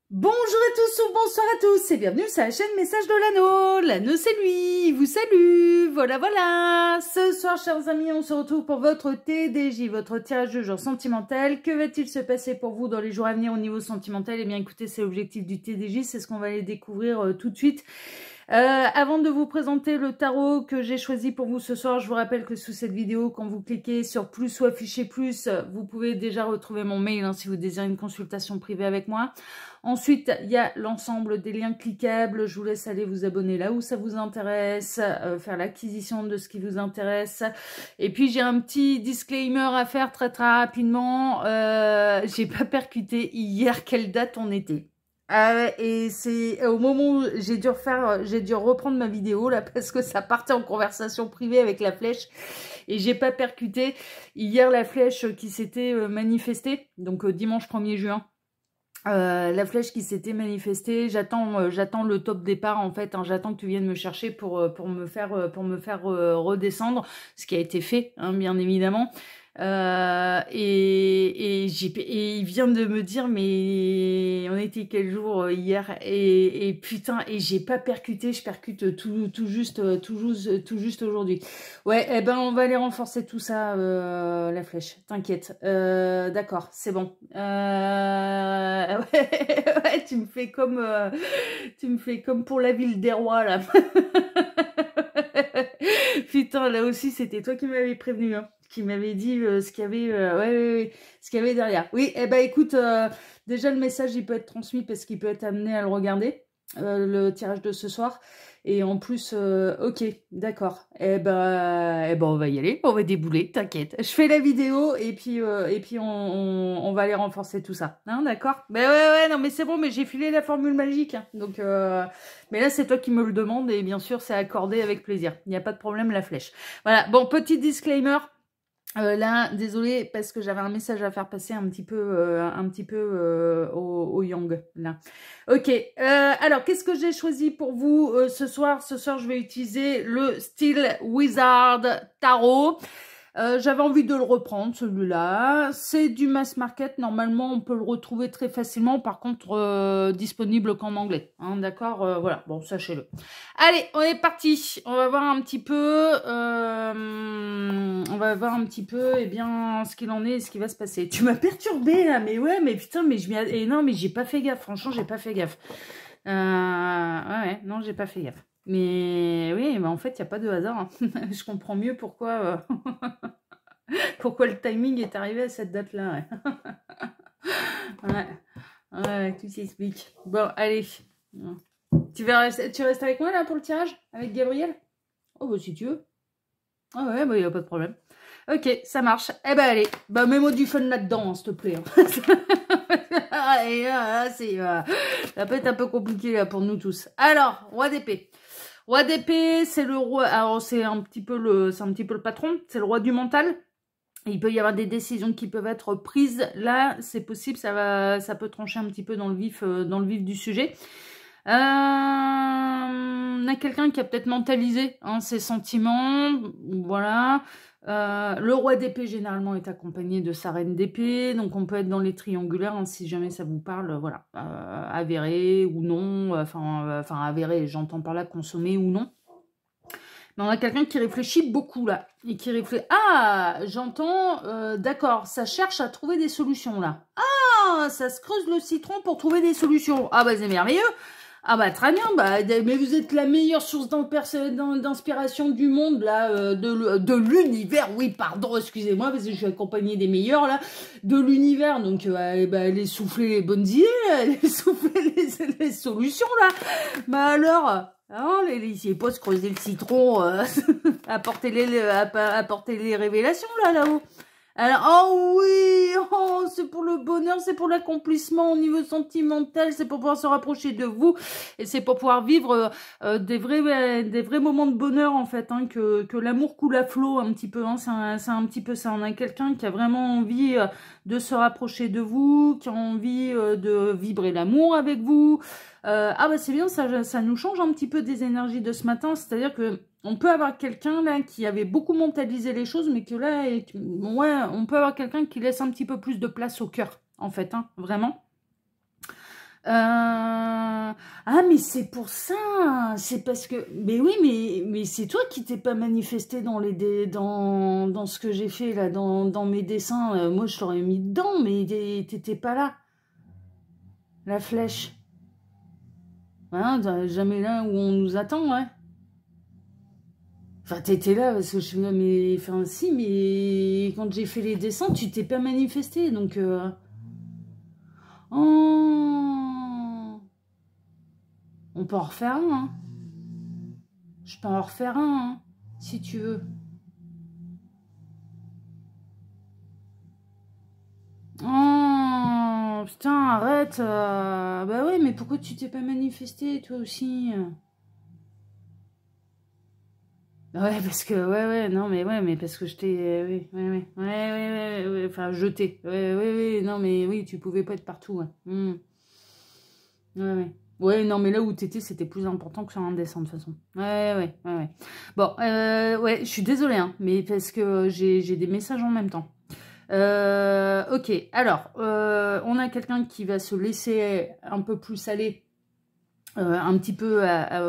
Bonjour à tous ou bonsoir à tous et bienvenue sur la chaîne Message de l'Anneau. L'Anneau c'est lui, il vous salue, voilà. Ce soir chers amis, on se retrouve pour votre TDJ, votre tirage de jour sentimental. Que va-t-il se passer pour vous dans les jours à venir au niveau sentimental? Eh bien écoutez, c'est l'objectif du TDJ, c'est ce qu'on va aller découvrir tout de suite. Avant de vous présenter le tarot que j'ai choisi pour vous ce soir, je vous rappelle que sous cette vidéo, quand vous cliquez sur plus ou afficher plus, vous pouvez déjà retrouver mon mail hein, si vous désirez une consultation privée avec moi. Ensuite, il y a l'ensemble des liens cliquables. Je vous laisse aller vous abonner là où ça vous intéresse, faire l'acquisition de ce qui vous intéresse. Et puis, j'ai un petit disclaimer à faire très rapidement. J'ai pas percuté hier quelle date on était. Et c'est au moment où j'ai dû reprendre ma vidéo là parce que ça partait en conversation privée avec la flèche et j'ai pas percuté hier la flèche qui s'était manifestée, donc dimanche 1er juin. La flèche qui s'était manifestée, j'attends le top départ en fait, hein, j'attends que tu viennes me chercher pour me faire redescendre, ce qui a été fait hein, bien évidemment. Et il vient de me dire mais on était quel jour hier et putain et j'ai pas percuté, je percute tout juste aujourd'hui. Ouais, eh ben on va aller renforcer tout ça la flèche, t'inquiète. D'accord, c'est bon. Ouais, tu me fais comme pour la ville des rois là. Putain, là aussi c'était toi qui m'avais prévenu hein. Qui m'avait dit ce qu'il y avait ce qu'il y avait derrière. Oui, eh ben écoute, déjà le message il peut être transmis parce qu'il peut être amené à le regarder, le tirage de ce soir. Et en plus, ok, d'accord. Eh ben on va y aller, on va débouler, t'inquiète. Je fais la vidéo et puis on va aller renforcer tout ça. Hein, d'accord? Ben ouais, non mais c'est bon, mais j'ai filé la formule magique. Hein, donc mais là c'est toi qui me le demandes et bien sûr c'est accordé avec plaisir. Il n'y a pas de problème, la flèche. Voilà, bon, petit disclaimer. Là, désolé parce que j'avais un message à faire passer un petit peu au Yang là. Ok. Alors, qu'est-ce que j'ai choisi pour vous ce soir? Ce soir, je vais utiliser le style Wizard Tarot. J'avais envie de le reprendre, celui-là. C'est du mass market. Normalement, on peut le retrouver très facilement. Par contre, disponible qu'en anglais. Hein, d'accord. Voilà. Bon, sachez-le. Allez, on est parti. On va voir un petit peu. Eh bien, ce qu'il en est et ce qui va se passer. Tu m'as perturbé là, mais ouais, mais putain, mais non, mais j'ai pas fait gaffe. Franchement, j'ai pas fait gaffe. Ouais, non, j'ai pas fait gaffe. Mais oui, mais en fait, il n'y a pas de hasard. Hein. Je comprends mieux pourquoi, pourquoi le timing est arrivé à cette date-là. Ouais, tout s'explique. Bon, allez. Tu restes avec moi là pour le tirage? Avec Gabriel? Oh, bah si tu veux. Ah ouais, bah il n'y a pas de problème. Ok, ça marche. Eh ben allez, bah mets-moi du fun là-dedans, hein, s'il te plaît. Et là, ça peut être un peu compliqué là, pour nous tous. Alors, roi d'épée. Roi d'épée, c'est le roi. Alors c'est un petit peu le patron. C'est le roi du mental. Il peut y avoir des décisions qui peuvent être prises. Là, c'est possible, ça peut trancher un petit peu dans le vif du sujet. On a quelqu'un qui a peut-être mentalisé hein, ses sentiments. Voilà. Le roi d'épée, généralement, est accompagné de sa reine d'épée. Donc, on peut être dans les triangulaires, hein, si jamais ça vous parle. Voilà. Avéré ou non. Enfin, avéré, j'entends par là consommé ou non. Mais on a quelqu'un qui réfléchit beaucoup, là. Et qui réfléchit... Ah, j'entends... D'accord, ça cherche à trouver des solutions, là. Ah, ça se creuse le citron pour trouver des solutions. Ah, bah, c'est merveilleux. Ah bah très bien, bah, mais vous êtes la meilleure source d'inspiration du monde, là, de l'univers, oui, pardon, excusez-moi, parce que je suis accompagnée des meilleurs, là, de l'univers, donc allez souffler les bonnes idées, allez souffler les solutions, là, bah alors, hein, laissez pas se creuser le citron, apportez les révélations, là-haut. Alors, oh oui, oh, c'est pour le bonheur, c'est pour l'accomplissement au niveau sentimental, c'est pour pouvoir se rapprocher de vous et c'est pour pouvoir vivre des vrais moments de bonheur en fait, hein, que l'amour coule à flot un petit peu, hein, c'est un petit peu ça. On a quelqu'un qui a vraiment envie de se rapprocher de vous, qui a envie de vibrer l'amour avec vous. Ah bah c'est bien, ça nous change un petit peu des énergies de ce matin, c'est-à-dire que on peut avoir quelqu'un là qui avait beaucoup mentalisé les choses, mais que là, ouais, on peut avoir quelqu'un qui laisse un petit peu plus de place au cœur, en fait, hein, vraiment. Ah, mais c'est pour ça. C'est parce que... Mais oui, mais c'est toi qui t'es pas manifesté dans dans ce que j'ai fait, là, dans mes dessins. Moi, je t'aurais mis dedans, mais t'étais pas là. La flèche. Hein, jamais là où on nous attend, ouais. Enfin, t'étais là, parce que je suis là, mais... Enfin, si, mais quand j'ai fait les dessins, tu t'es pas manifesté, donc... Oh... On peut en refaire un, hein. Je peux en refaire un, hein, si tu veux. Oh, putain, arrête. Bah ouais, mais pourquoi tu t'es pas manifesté, toi aussi? Ouais, parce que, ouais, non, mais parce que je t'ai... ouais, enfin, jeté. Ouais, non, mais oui, tu pouvais pas être partout, ouais. Ouais. Ouais, non, mais là où t'étais, c'était plus important que sur un dessin, de toute façon. Ouais. Bon, ouais, je suis désolée, hein, mais parce que j'ai des messages en même temps. Ok, alors, on a quelqu'un qui va se laisser un peu plus aller un petit peu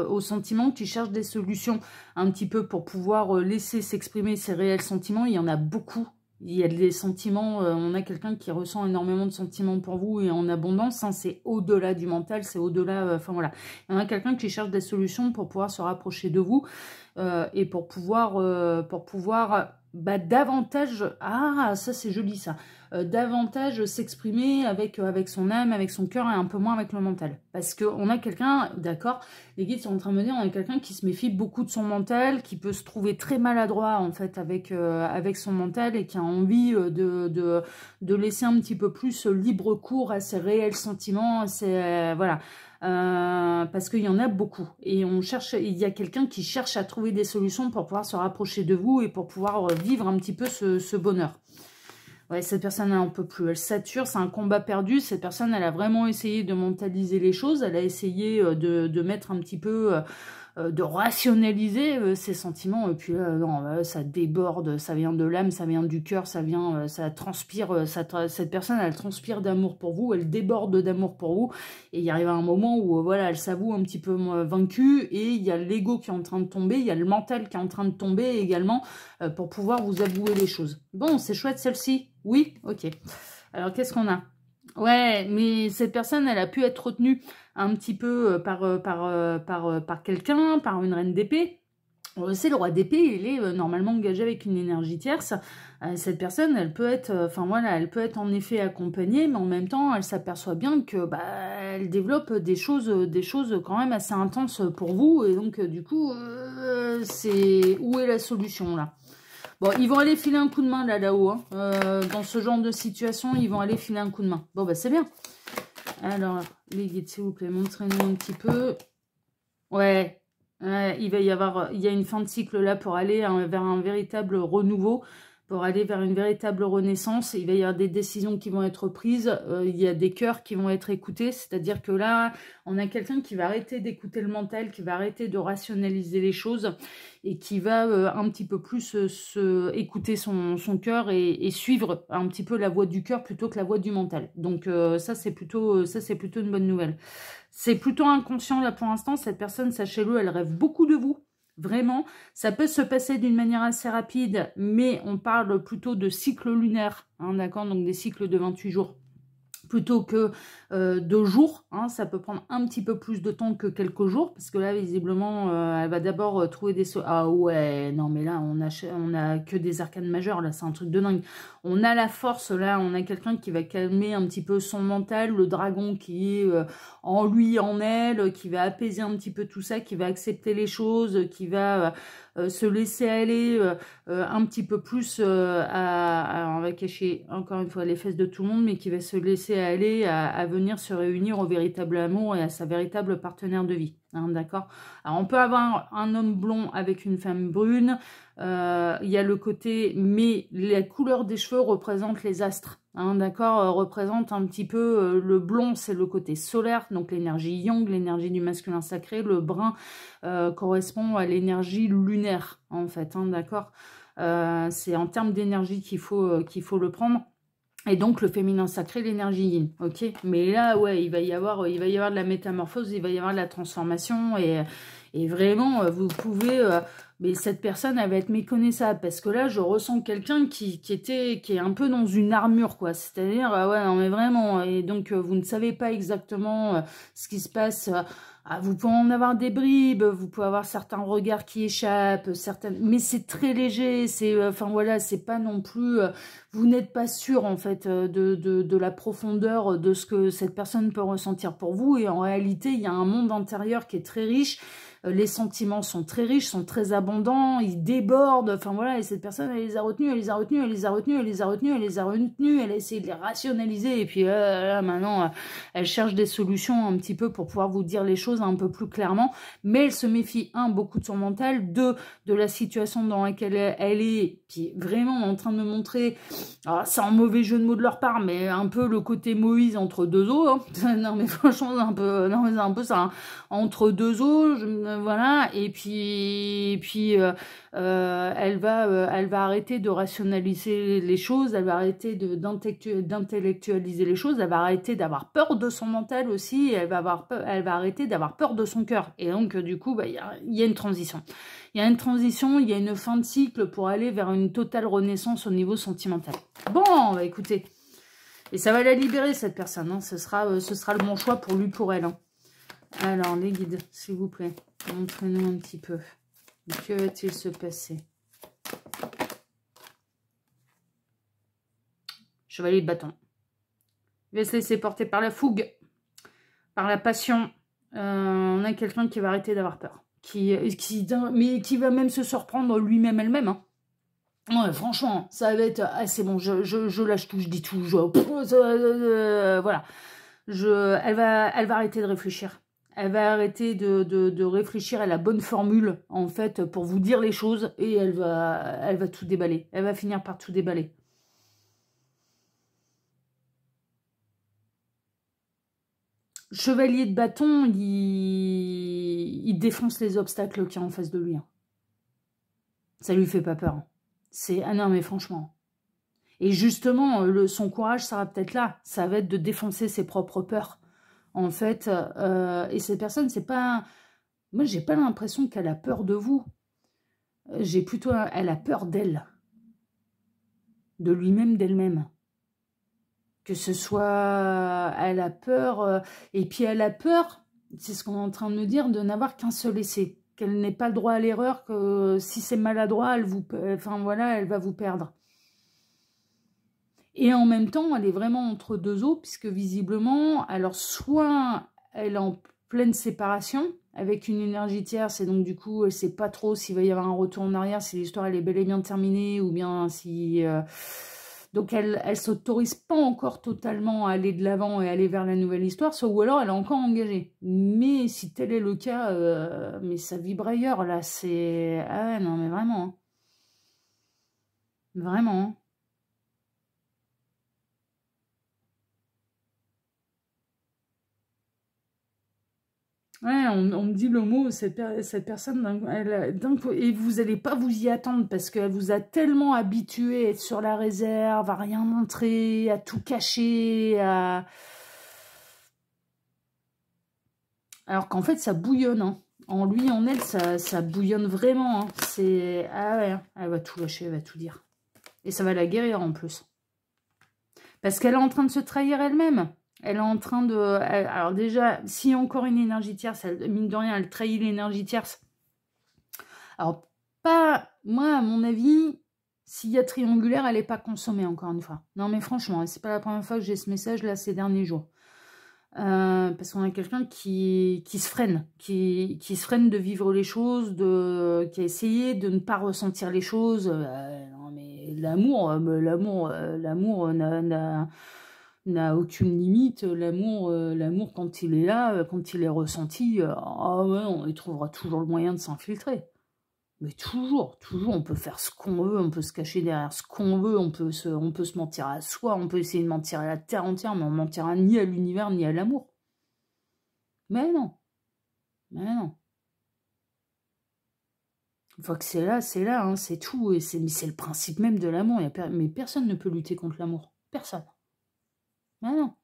aux sentiments, qui cherche des solutions un petit peu pour pouvoir laisser s'exprimer ses réels sentiments. Il y en a beaucoup. Il y a des sentiments, on a quelqu'un qui ressent énormément de sentiments pour vous et en abondance, hein, c'est au-delà du mental, c'est au-delà, enfin voilà. Il y en a quelqu'un qui cherche des solutions pour pouvoir se rapprocher de vous et pour pouvoir bah, davantage, ah ça c'est joli ça, davantage s'exprimer avec son âme, avec son cœur et un peu moins avec le mental. Parce qu'on a quelqu'un, d'accord, les guides sont en train de me dire, on a quelqu'un qui se méfie beaucoup de son mental, qui peut se trouver très maladroit en fait avec son mental et qui a envie de laisser un petit peu plus libre cours à ses réels sentiments, voilà. Parce qu'il y en a beaucoup et il y a quelqu'un qui cherche à trouver des solutions pour pouvoir se rapprocher de vous et pour pouvoir vivre un petit peu ce bonheur. Ouais, cette personne, elle n'en peut plus. Elle sature, c'est un combat perdu. Cette personne, elle a vraiment essayé de mentaliser les choses. Elle a essayé de mettre un petit peu, de rationaliser ses sentiments. Et puis là, non, ça déborde, ça vient de l'âme, ça vient du cœur, ça vient, ça transpire. Cette personne, elle transpire d'amour pour vous, elle déborde d'amour pour vous. Et il arrive un moment où, voilà, elle s'avoue un petit peu vaincue. Et il y a l'ego qui est en train de tomber, il y a le mental qui est en train de tomber également pour pouvoir vous avouer les choses. Bon, c'est chouette celle-ci. Oui, ok. Alors, qu'est-ce qu'on a? Ouais, mais cette personne, elle a pu être retenue un petit peu par quelqu'un, par une reine d'épée. C'est le roi d'épée, il est normalement engagé avec une énergie tierce. Cette personne, elle peut être, enfin voilà, elle peut être en effet accompagnée, mais en même temps, elle s'aperçoit bien que bah, elle développe des choses quand même assez intenses pour vous. Et donc, du coup, c'est où est la solution là? Bon, ils vont aller filer un coup de main là-haut. Hein. Dans ce genre de situation, ils vont aller filer un coup de main. Bon, bah c'est bien. Alors, les guides, s'il vous plaît, montrez-nous un petit peu. Ouais, il va y avoir, il y a une fin de cycle là pour aller vers un véritable renouveau, pour aller vers une véritable renaissance. Il va y avoir des décisions qui vont être prises, il y a des cœurs qui vont être écoutés, c'est-à-dire que là, on a quelqu'un qui va arrêter d'écouter le mental, qui va arrêter de rationaliser les choses et qui va un petit peu plus écouter son cœur et suivre un petit peu la voie du cœur plutôt que la voie du mental. Donc ça, c'est plutôt une bonne nouvelle. C'est plutôt inconscient là pour l'instant. Cette personne, sachez-le, elle rêve beaucoup de vous. Vraiment, ça peut se passer d'une manière assez rapide, mais on parle plutôt de cycle lunaire, hein, d'accord, donc des cycles de 28 jours. Plutôt que 2 jours, hein, ça peut prendre un petit peu plus de temps que quelques jours, parce que là, visiblement, elle va d'abord trouver des... Ah ouais, non, mais là, on a que des arcanes majeures, là, c'est un truc de dingue. On a la force, là, on a quelqu'un qui va calmer un petit peu son mental, le dragon qui est en lui, en elle, qui va apaiser un petit peu tout ça, qui va accepter les choses, qui va... se laisser aller un petit peu plus on va cacher encore une fois les fesses de tout le monde, mais qui va se laisser aller à venir se réunir au véritable amour et à sa véritable partenaire de vie. Hein, d'accord. Alors on peut avoir un homme blond avec une femme brune, il y a le côté, mais la couleur des cheveux représente les astres. Hein, d'accord, représente un petit peu le blond, c'est le côté solaire, donc l'énergie yang, l'énergie du masculin sacré. Le brun correspond à l'énergie lunaire, en fait, hein, d'accord. C'est en termes d'énergie qu'il faut le prendre. Et donc, le féminin sacré, l'énergie yin, ok. Mais là, ouais, il va y avoir de la métamorphose, il va y avoir de la transformation, et vraiment, vous pouvez... mais cette personne, elle va être méconnaissable, parce que là, je ressens quelqu'un qui est un peu dans une armure, quoi. C'est-à-dire, ouais, non, mais vraiment, et donc, vous ne savez pas exactement ce qui se passe... vous pouvez en avoir des bribes, vous pouvez avoir certains regards qui échappent, mais c'est très léger, enfin voilà, c'est pas non plus, vous n'êtes pas sûr en fait de la profondeur de ce que cette personne peut ressentir pour vous, et en réalité, il y a un monde intérieur qui est très riche. Les sentiments sont très riches, sont très abondants, ils débordent, enfin voilà, et cette personne, elle les a retenus, elle les a retenus, elle les a retenus, elle les a retenus, elle les a retenus, elle a essayé de les rationaliser, et puis là, maintenant, elle cherche des solutions un petit peu pour pouvoir vous dire les choses un peu plus clairement, mais elle se méfie, beaucoup de son mental, de la situation dans laquelle elle est, puis vraiment en train de me montrer, c'est un mauvais jeu de mots de leur part, mais un peu le côté Moïse entre deux eaux, hein. Non mais franchement, c'est un peu, non mais c'est un peu ça, hein. Entre deux eaux, voilà, et puis elle va arrêter de rationaliser les choses, elle va arrêter d'intellectualiser les choses, elle va arrêter d'avoir peur de son mental aussi, elle va arrêter d'avoir peur de son cœur. Et donc du coup, il y a une transition. Il y a une transition, il y a une fin de cycle pour aller vers une totale renaissance au niveau sentimental. Bon, écoutez, et ça va la libérer cette personne, hein. Ce sera le bon choix pour lui, pour elle, hein. Alors, les guides, s'il vous plaît, montrez-nous un petit peu. Que va-t-il se passer? Chevalier de bâton. Il va se laisser porter par la fougue, par la passion. On a quelqu'un qui va arrêter d'avoir peur. Mais qui va même se surprendre lui-même, elle-même, hein. Ouais, franchement, ça va être assez bon. Je lâche tout, je dis tout. Voilà. Elle va arrêter de réfléchir. Elle va arrêter de réfléchir à la bonne formule, en fait, pour vous dire les choses, et elle va tout déballer. Elle va finir par tout déballer. Chevalier de bâton, il défonce les obstacles qu'il y a en face de lui, hein. Ça lui fait pas peur, hein. Ah non, mais franchement. Et justement, son courage, ça va peut-être là. Ça va être de défoncer ses propres peurs. En fait, et cette personne, c'est pas... Moi, j'ai pas l'impression qu'elle a peur de vous. J'ai plutôt... Elle a peur d'elle. De lui-même, d'elle-même. Que ce soit... Elle a peur... et puis elle a peur, c'est ce qu'on est en train de me dire, de n'avoir qu'un seul essai. Qu'elle n'ait pas le droit à l'erreur, que si c'est maladroit, enfin voilà, elle va vous perdre. Et en même temps, elle est vraiment entre deux eaux, puisque visiblement, alors soit elle est en pleine séparation avec une énergie tierce, et donc du coup, elle ne sait pas trop s'il va y avoir un retour en arrière, si l'histoire elle est bel et bien terminée, ou bien si... Donc elle ne s'autorise pas encore totalement à aller de l'avant et aller vers la nouvelle histoire, ou alors elle est encore engagée. Mais si tel est le cas, mais ça vibre ailleurs, là, c'est... Ah ouais, non, mais vraiment. Hein. Vraiment. Hein. Ouais, on me dit le mot, cette personne, et vous n'allez pas vous y attendre parce qu'elle vous a tellement habitué à être sur la réserve, à rien montrer, à tout cacher, alors qu'en fait, ça bouillonne. Hein. En lui, en elle, ça bouillonne vraiment. Hein. Ah ouais, elle va tout lâcher, elle va tout dire. Et ça va la guérir en plus. Parce qu'elle est en train de se trahir elle-même. Elle est en train de... Alors déjà, s'il y a encore une énergie tierce, mine de rien, elle trahit l'énergie tierce. Alors, pas... Moi, à mon avis, s'il y a triangulaire, elle n'est pas consommée, encore une fois. Non, mais franchement, c'est pas la première fois que j'ai ce message, là, ces derniers jours. Parce qu'on a quelqu'un qui se freine. Qui se freine de vivre les choses, qui a essayé de ne pas ressentir les choses. Non, mais l'amour n'a aucune limite. L'amour, quand il est là, quand il est ressenti, ouais, il trouvera toujours le moyen de s'infiltrer. Mais toujours, on peut faire ce qu'on veut, on peut se cacher derrière ce qu'on veut, on peut se mentir à soi, on peut essayer de mentir à la terre entière, mais on mentira ni à l'univers, ni à l'amour. Mais non. Mais non. Une fois que c'est là, hein, c'est tout. Mais c'est le principe même de l'amour. Mais personne ne peut lutter contre l'amour. Personne. Ah non.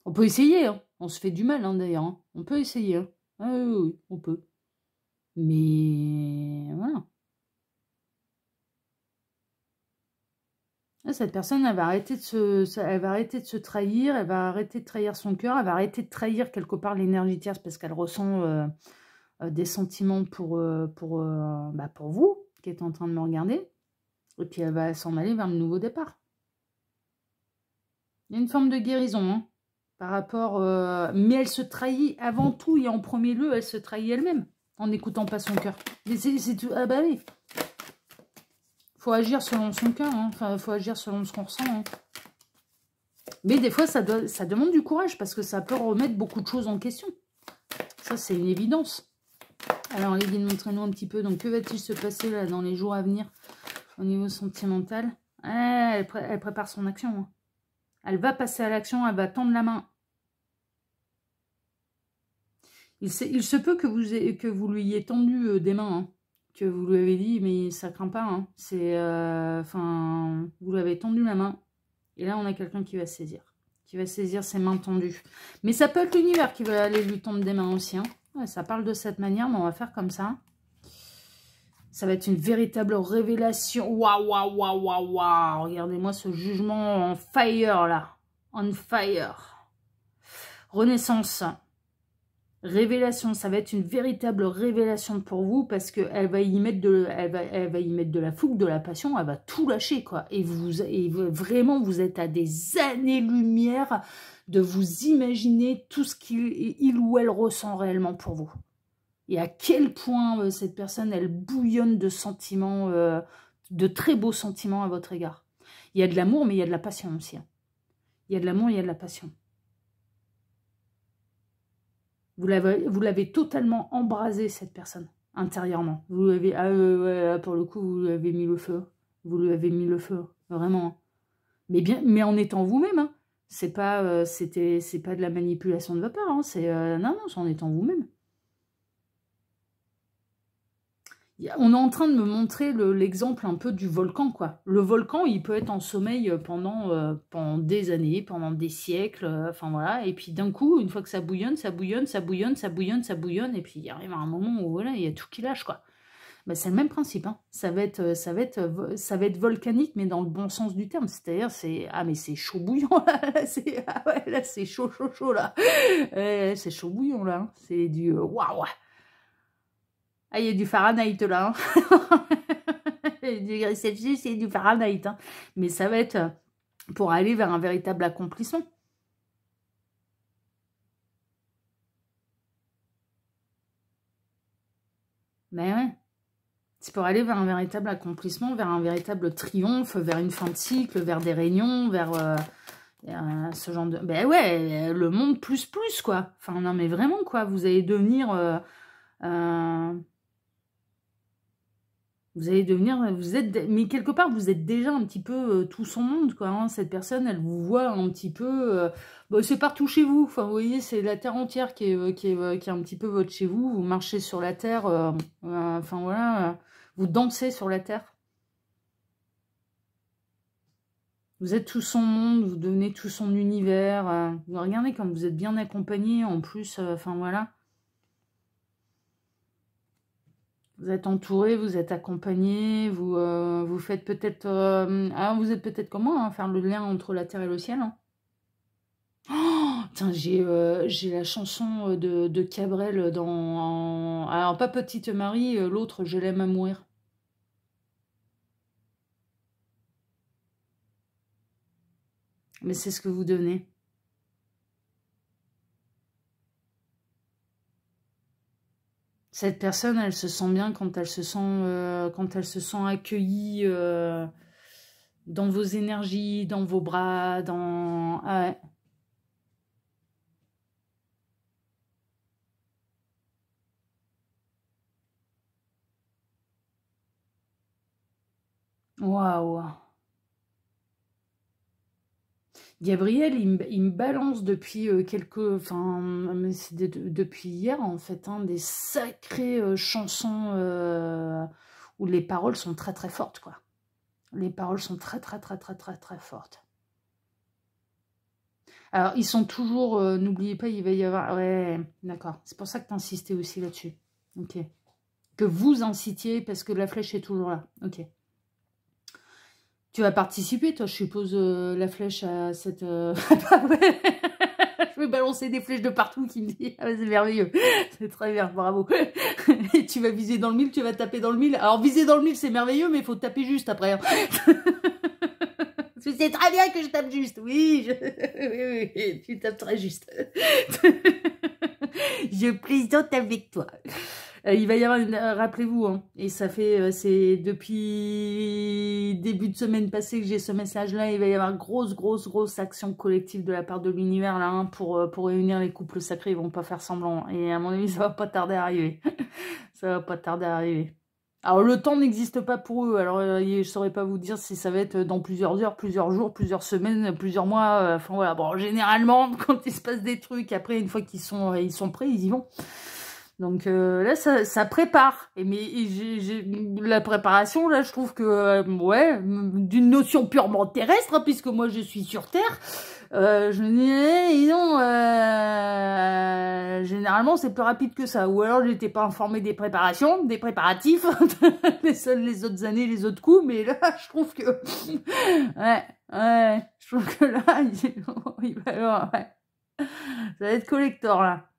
On peut essayer, hein. On se fait du mal, hein, d'ailleurs. Hein. On peut essayer. Hein. Ah oui, oui, oui, on peut. Mais voilà. Cette personne, elle va arrêter elle va arrêter de se trahir, elle va arrêter de trahir son cœur, elle va arrêter de trahir quelque part l'énergie tierce parce qu'elle ressent des sentiments pour vous, qui êtes en train de me regarder. Et puis elle va s'en aller vers le nouveau départ. Il y a une forme de guérison, hein, par rapport... mais elle se trahit avant tout et en premier lieu, elle se trahit elle-même en n'écoutant pas son cœur. Mais c'est tout... Ah bah oui. Faut agir selon son cœur, hein. Enfin, faut agir selon ce qu'on ressent. Hein. Mais des fois, ça demande du courage parce que ça peut remettre beaucoup de choses en question. Ça, c'est une évidence. Alors, les guides, montrez-nous un petit peu. Donc, que va-t-il se passer là dans les jours à venir au niveau sentimental? Elle prépare son action. Hein. Elle va passer à l'action, elle va tendre la main. Il se peut que vous lui ayez tendu des mains. Hein. Que vous lui avez dit, mais ça craint pas. Hein. Vous lui avez tendu la main. Et là, on a quelqu'un qui va saisir. Qui va saisir ses mains tendues. Mais ça peut être l'univers qui va aller lui tendre des mains aussi. Hein. Ouais, ça parle de cette manière, mais on va faire comme ça. Ça va être une véritable révélation. Waouh, waouh, waouh, waouh, waouh. Regardez-moi ce jugement en fire, là. On fire. Renaissance. Révélation, ça va être une véritable révélation pour vous parce qu'elle va y mettre elle va y mettre de la fougue, de la passion, elle va tout lâcher, quoi. Et vraiment, vous êtes à des années-lumière de vous imaginer tout ce qu'il ou elle ressent réellement pour vous. Et à quel point cette personne, elle bouillonne de sentiments, de très beaux sentiments à votre égard. Il y a de l'amour, mais il y a de la passion aussi. Hein. Il y a de l'amour, il y a de la passion. Vous l'avez totalement embrasé, cette personne, intérieurement. Vous l'avez, pour le coup, vous lui avez mis le feu. Vous lui avez mis le feu, vraiment. Mais en étant vous-même. Hein. C'est pas de la manipulation de votre part. Hein. Non, c'est en étant vous-même. On est en train de me montrer l'exemple un peu du volcan, quoi. Le volcan, il peut être en sommeil pendant des années, pendant des siècles, enfin voilà. Et puis d'un coup, une fois que ça bouillonne, ça bouillonne, ça bouillonne, ça bouillonne, ça bouillonne, et puis il arrive à un moment où voilà, il y a tout qui lâche, quoi. Bah, c'est le même principe, hein. Ça va être volcanique, mais dans le bon sens du terme. C'est-à-dire, mais c'est chaud bouillant, là. Là, c'est chaud, chaud, chaud, là. C'est chaud bouillant, là. Hein. C'est du waouh. Ah, il y a du Fahrenheit là. Hein. Du gris Celsius, c'est du Fahrenheit. Hein. Mais ça va être pour aller vers un véritable accomplissement. Mais ouais. C'est pour aller vers un véritable accomplissement, vers un véritable triomphe, vers une fin de cycle, vers des réunions, vers ce genre de... Ben ouais, le monde plus, quoi. Enfin, non, mais vraiment, quoi. Vous allez devenir... Vous allez devenir, mais quelque part, vous êtes déjà un petit peu tout son monde, quoi. Hein. Cette personne, elle vous voit un petit peu, c'est partout chez vous. Enfin, vous voyez, c'est la terre entière qui est un petit peu votre chez vous. Vous marchez sur la terre, enfin voilà, vous dansez sur la terre. Vous êtes tout son monde, vous devenez tout son univers. Vous regardez comme vous êtes bien accompagné en plus, enfin voilà. Vous êtes entouré, vous êtes accompagné, vous faites peut-être... vous êtes peut-être comme moi, hein, faire le lien entre la terre et le ciel. Hein. Oh, putain, j'ai la chanson de Cabrel dans... Alors, pas Petite Marie, l'autre, Je l'aime à mourir. Mais c'est ce que vous devenez. Cette personne, elle se sent bien quand elle se sent accueillie dans vos énergies, dans vos bras, dans... Ah ouais. Waouh. Gabriel, il me balance depuis depuis hier en fait, hein, des sacrées chansons où les paroles sont très très fortes, quoi. Les paroles sont très très très très très très fortes. Alors, ils sont toujours... N'oubliez pas, il va y avoir... Ouais, d'accord. C'est pour ça que tu insistais aussi là-dessus. Ok. Que vous incitiez, parce que la flèche est toujours là. Ok. Tu vas participer, toi, je suppose, la flèche à cette... Je vais balancer des flèches de partout qui me dit ah, c'est merveilleux, c'est très bien, bravo. Et tu vas viser dans le mille, tu vas taper dans le mille. Alors viser dans le mille c'est merveilleux, mais il faut taper juste après. Hein. C'est très bien que je tape juste, oui, oui, oui, tu tapes très juste. Je plaisante avec toi. Il va y avoir une... rappelez-vous, hein, et ça fait, c'est depuis début de semaine passée que j'ai ce message-là, il va y avoir grosse action collective de la part de l'univers, là, hein, pour réunir les couples sacrés, ils vont pas faire semblant, et à mon avis, ça va pas tarder à arriver. Ça va pas tarder à arriver. Alors, le temps n'existe pas pour eux, alors je saurais pas vous dire si ça va être dans plusieurs heures, plusieurs jours, plusieurs semaines, plusieurs mois, enfin voilà, bon, généralement, quand il se passe des trucs, après, une fois qu'ils sont prêts, ils y vont. Donc là, ça prépare. Mais la préparation, là, je trouve que, ouais, d'une notion purement terrestre, hein, puisque moi, je suis sur Terre, je me dis, non, généralement, c'est plus rapide que ça. Ou alors, j'étais pas informée des préparations, des préparatifs, les autres années, les autres coups, mais là, je trouve que, ouais, je trouve que là, il va y avoir, ouais. Ça va être collector, là.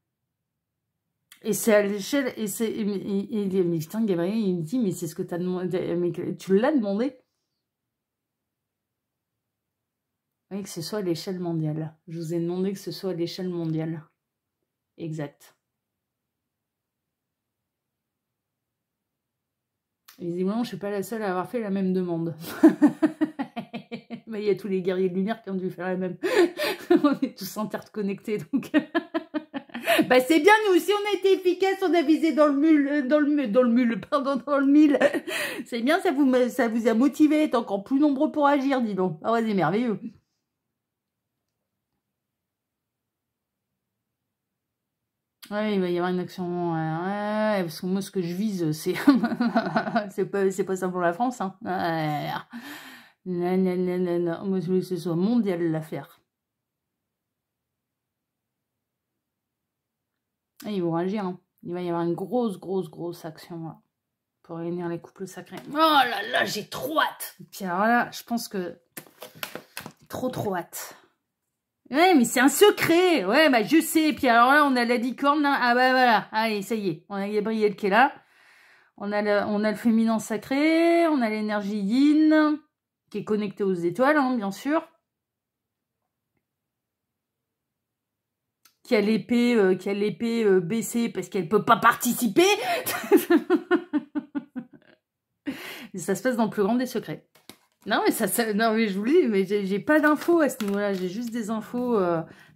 Et c'est à l'échelle, et c'est, mais putain, Gabriel, il me dit, mais c'est ce que t'as demandé, mais tu l'as demandé? Oui, que ce soit à l'échelle mondiale. Je vous ai demandé que ce soit à l'échelle mondiale. Exact. Visiblement, je suis pas la seule à avoir fait la même demande. Mais il y a tous les guerriers de lumière qui ont dû faire la même. On est tous interconnectés, donc... Bah c'est bien, nous aussi on a été efficaces, on a visé dans le mille. C'est bien, ça vous a motivé à être encore plus nombreux pour agir, dis donc. Ah ouais, c'est merveilleux. Ouais, il va y avoir une action, ouais, parce que moi ce que je vise, c'est c'est pas simplement la France, hein. Non, moi je veux que ce soit mondial l'affaire. Et ils vont agir, hein. Il va y avoir une grosse action là, pour réunir les couples sacrés. Oh là là, j'ai trop hâte. Et puis alors là, je pense que trop hâte. Ouais, mais c'est un secret. Ouais, bah je sais. Et puis alors là, on a la licorne. Là. Ah bah voilà. Allez, ça y est. On a Gabriel qui est là. On a le féminin sacré. On a l'énergie yin qui est connectée aux étoiles, hein, bien sûr. Qui a l'épée baissée parce qu'elle peut pas participer. Et ça se passe dans le plus grand des secrets. Non mais non mais je vous dis, mais j'ai pas d'infos à ce niveau-là, j'ai juste des infos.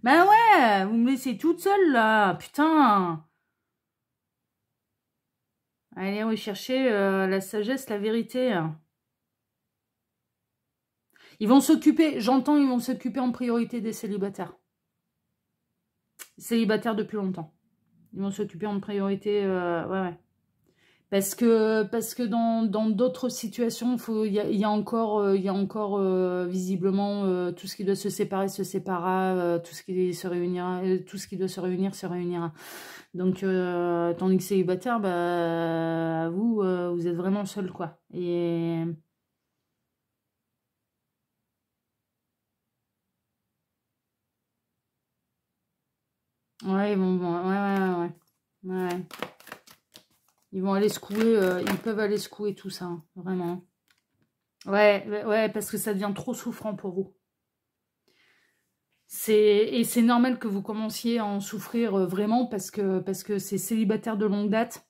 Ben ouais, vous me laissez toute seule là, putain. Allez rechercher la sagesse, la vérité. Ils vont s'occuper, j'entends, ils vont s'occuper en priorité des célibataires. Célibataires depuis longtemps. Ils vont s'occuper en priorité, ouais. Parce que dans d'autres situations, il y a encore visiblement tout ce qui doit se séparer se séparera, tout ce qui se réunira, tout ce qui doit se réunira. Donc, tandis que célibataire, bah, vous êtes vraiment seul, quoi. Et... Ouais, ouais. Ils vont aller secouer, ils peuvent aller secouer tout ça, hein, vraiment. Ouais, parce que ça devient trop souffrant pour vous. Et c'est normal que vous commenciez à en souffrir vraiment parce que c'est célibataire de longue date.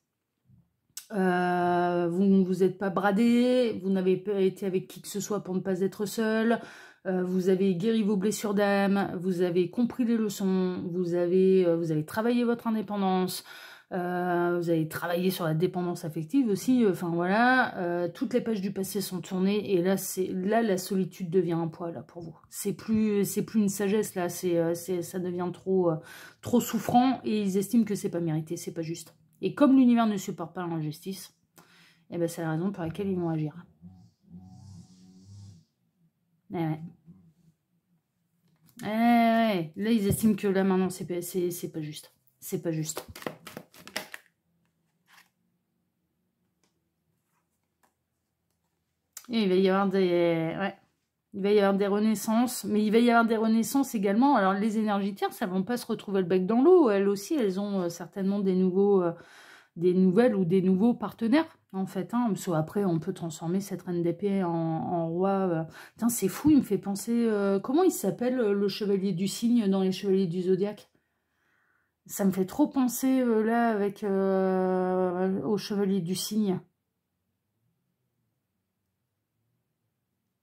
Vous ne vous êtes pas bradé, vous n'avez pas été avec qui que ce soit pour ne pas être seul. Vous avez guéri vos blessures d'âme, vous avez compris les leçons, vous avez travaillé votre indépendance. Vous avez travaillé sur la dépendance affective aussi, enfin voilà, toutes les pages du passé sont tournées et là la solitude devient un poids là pour vous. C'est plus une sagesse là, ça devient trop souffrant et ils estiment que c'est pas mérité, c'est pas juste. Et comme l'univers ne supporte pas l'injustice, eh ben c'est la raison pour laquelle ils vont agir. Ouais. Ouais. Là, ils estiment que là, maintenant, c'est pas juste. C'est pas juste. Et il va y avoir des... Ouais. Il va y avoir des renaissances, mais il va y avoir des renaissances également. Alors, les énergies tierces, elles vont pas se retrouver le bec dans l'eau. Elles aussi, elles ont certainement des nouvelles ou des nouveaux partenaires, en fait. Hein. Parce qu'après, on peut transformer cette reine d'épée en roi. Putain, c'est fou, il me fait penser... comment il s'appelle, le chevalier du cygne dans les chevaliers du zodiaque? Ça me fait trop penser, là, avec au chevalier du cygne.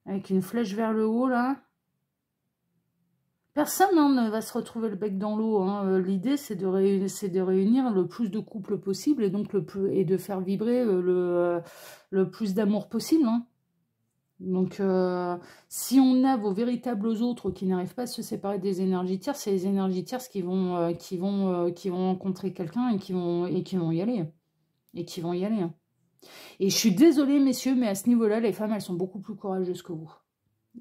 Avec une flèche vers le haut, là. Personne hein, ne va se retrouver le bec dans l'eau. Hein. L'idée, c'est de réunir le plus de couples possible et donc et de faire vibrer le plus d'amour possible. Hein. Donc, si on a vos véritables autres qui n'arrivent pas à se séparer des énergies tierces, c'est les énergies tierces qui vont rencontrer quelqu'un et qui vont y aller. Et qui vont y aller. Hein. Et je suis désolée, messieurs, mais à ce niveau-là, les femmes, elles sont beaucoup plus courageuses que vous.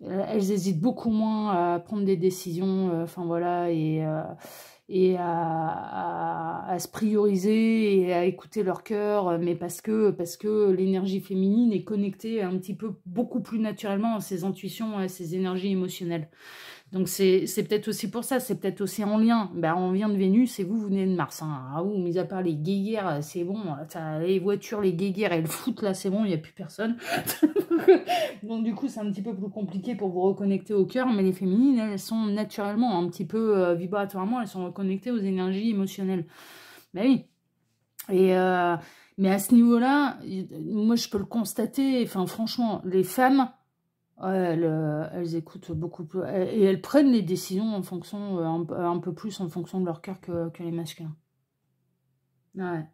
Elles hésitent beaucoup moins à prendre des décisions, enfin voilà, et à se prioriser et à écouter leur cœur, mais parce que l'énergie féminine est connectée un petit peu beaucoup plus naturellement à ses intuitions, à ses énergies émotionnelles. Donc c'est peut-être aussi pour ça, c'est peut-être aussi en lien. Ben, on vient de Vénus et vous venez de Mars. Hein. Ah, ou mis à part les guéguerres, c'est bon. Les voitures, les guéguerres et le foot, là, c'est bon, il n'y a plus personne. Donc du coup, c'est un petit peu plus compliqué pour vous reconnecter au cœur. Mais les féminines, elles sont naturellement un petit peu vibratoirement, elles sont reconnectées aux énergies émotionnelles. Ben oui. Mais à ce niveau-là, moi, je peux le constater. Enfin, franchement, les femmes... Ouais, elles écoutent beaucoup plus et elles prennent les décisions en fonction un peu plus en fonction de leur cœur que les masculins. Ouais.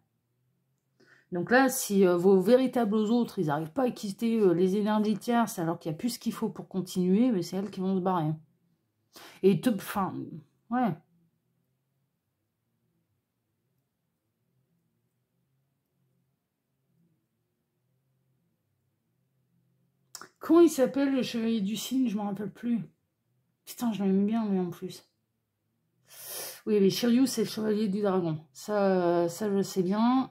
Donc là, si vos véritables autres, ils n'arrivent pas à quitter les énergies tierces alors qu'il n'y a plus ce qu'il faut pour continuer, mais c'est elles qui vont se barrer. Et enfin, ouais. Comment il s'appelle le chevalier du cygne? Je ne me rappelle plus. Putain, je l'aime bien lui en plus. Oui, mais Shiryu, c'est le chevalier du dragon. Ça je sais bien.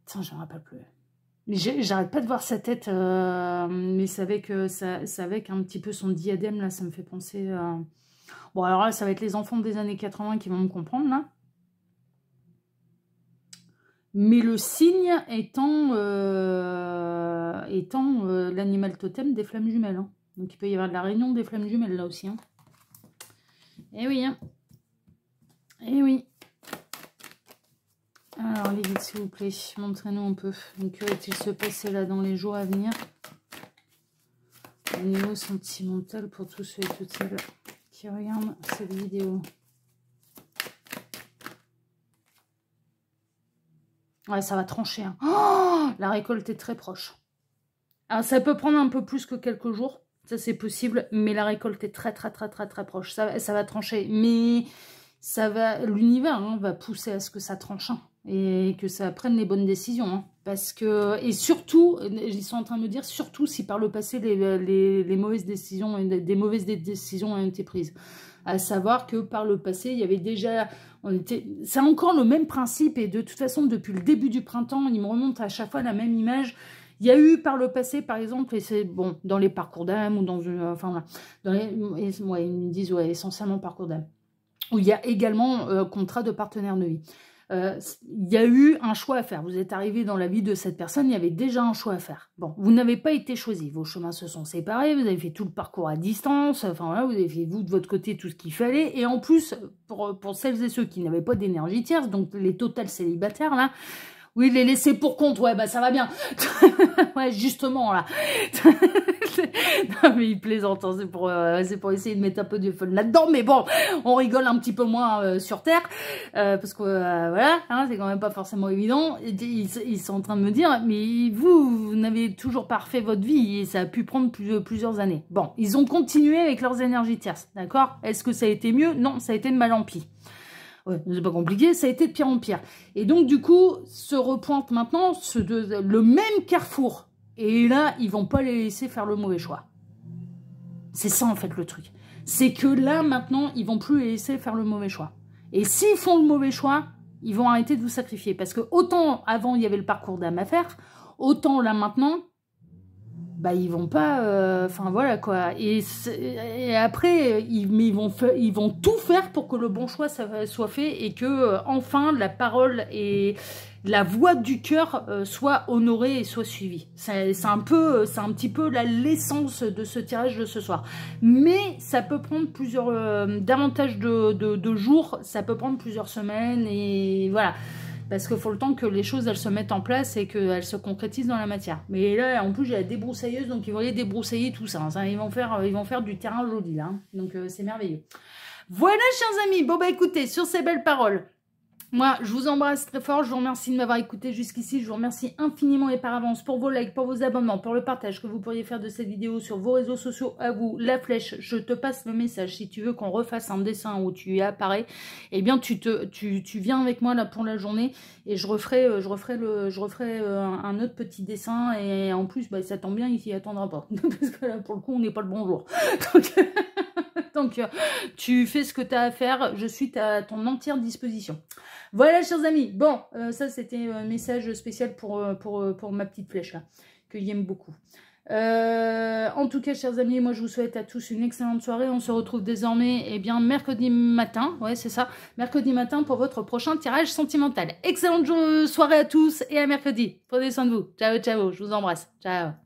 Putain, je ne me rappelle plus. Mais j'arrête pas de voir sa tête, mais c'est avec un petit peu son diadème, là, ça me fait penser... Bon, alors là, ça va être les enfants des années 80 qui vont me comprendre, là. Mais le cygne étant l'animal totem des flammes jumelles. Hein. Donc il peut y avoir de la réunion des flammes jumelles, là aussi. Hein. Eh oui, hein. Eh oui. Alors, les guides, s'il vous plaît, montrez-nous un peu. Donc, que va-t-il se passer là dans les jours à venir? Au niveau sentimental pour tous ceux et toutes celles qui regardent cette vidéo. Ouais, ça va trancher. Hein. Oh, la récolte est très proche. Alors, ça peut prendre un peu plus que quelques jours. Ça, c'est possible. Mais la récolte est très, très, très, très, très proche. Ça va trancher. Mais l'univers hein, va pousser à ce que ça tranche. Hein, et que ça prenne les bonnes décisions. Hein, parce que... Et surtout, ils sont en train de me dire, surtout si par le passé, les mauvaises décisions, des mauvaises décisions ont été prises. À savoir que par le passé, il y avait déjà... C'est encore le même principe et de toute façon, depuis le début du printemps, il me remonte à chaque fois la même image. Il y a eu par le passé, par exemple, et c'est bon, dans les parcours d'âme ou dans une... Enfin, dans ils me disent ouais, essentiellement parcours d'âme. Où il y a également contrat de partenaire de vie. Il y a eu un choix à faire. Vous êtes arrivé dans la vie de cette personne, il y avait déjà un choix à faire. Bon, vous n'avez pas été choisi. Vos chemins se sont séparés, vous avez fait tout le parcours à distance, enfin voilà, vous avez fait vous de votre côté tout ce qu'il fallait. Et en plus, pour celles et ceux qui n'avaient pas d'énergie tierce, donc les totales célibataires là, oui, les laisser pour compte, ouais, bah ça va bien. Ouais, justement, là. Non, mais il plaisante, hein, c'est pour essayer de mettre un peu de fun là-dedans. Mais bon, on rigole un petit peu moins sur Terre. Parce que, voilà, hein, c'est quand même pas forcément évident. Ils sont en train de me dire, mais vous n'avez toujours pas refait votre vie et ça a pu prendre plusieurs années. Bon, ils ont continué avec leurs énergies tierces, d'accord? Est-ce que ça a été mieux? Non, ça a été de mal en pis. Ouais, c'est pas compliqué, ça a été de pire en pire. Et donc, du coup, se repointe maintenant le même carrefour Et là, ils vont pas les laisser faire le mauvais choix. C'est ça, en fait, le truc. C'est que là, maintenant, ils vont plus les laisser faire le mauvais choix. Et s'ils font le mauvais choix, ils vont arrêter de vous sacrifier. Parce que autant, avant, il y avait le parcours d'âme à faire, autant, là, maintenant, bah, ils vont pas... Enfin, voilà, quoi. Et après, ils vont tout faire pour que le bon choix soit fait et que, enfin, la parole et la voix du cœur soit honorée et soit suivie. C'est un petit peu l'essence de ce tirage de ce soir. Mais ça peut prendre davantage de jours, ça peut prendre plusieurs semaines et voilà. Parce qu'il faut le temps que les choses elles se mettent en place et qu'elles se concrétisent dans la matière. Mais là, en plus, j'ai la débroussailleuse, donc ils vont aller débroussailler tout ça. Hein. Ils vont faire du terrain joli là. Hein. Donc c'est merveilleux. Voilà, chers amis. Bon, bah écoutez, sur ces belles paroles, moi, je vous embrasse très fort. Je vous remercie de m'avoir écouté jusqu'ici. Je vous remercie infiniment et par avance pour vos likes, pour vos abonnements, pour le partage que vous pourriez faire de cette vidéo sur vos réseaux sociaux. À vous, la flèche, je te passe le message. Si tu veux qu'on refasse un dessin où tu y apparais, eh bien, tu viens avec moi là pour la journée et je referai un autre petit dessin. Et en plus, bah, ça tombe bien, il s'y attendra pas. Parce que là, pour le coup, on n'est pas le bon jour. Donc, tu fais ce que tu as à faire. Je suis à ton entière disposition. Voilà, chers amis. Bon, ça, c'était un message spécial pour ma petite flèche, là, que j'aime beaucoup. En tout cas, chers amis, moi, je vous souhaite à tous une excellente soirée. On se retrouve désormais, eh bien, mercredi matin. Ouais, c'est ça. Mercredi matin pour votre prochain tirage sentimental. Excellente soirée à tous et à mercredi. Prenez soin de vous. Ciao, ciao. Je vous embrasse. Ciao.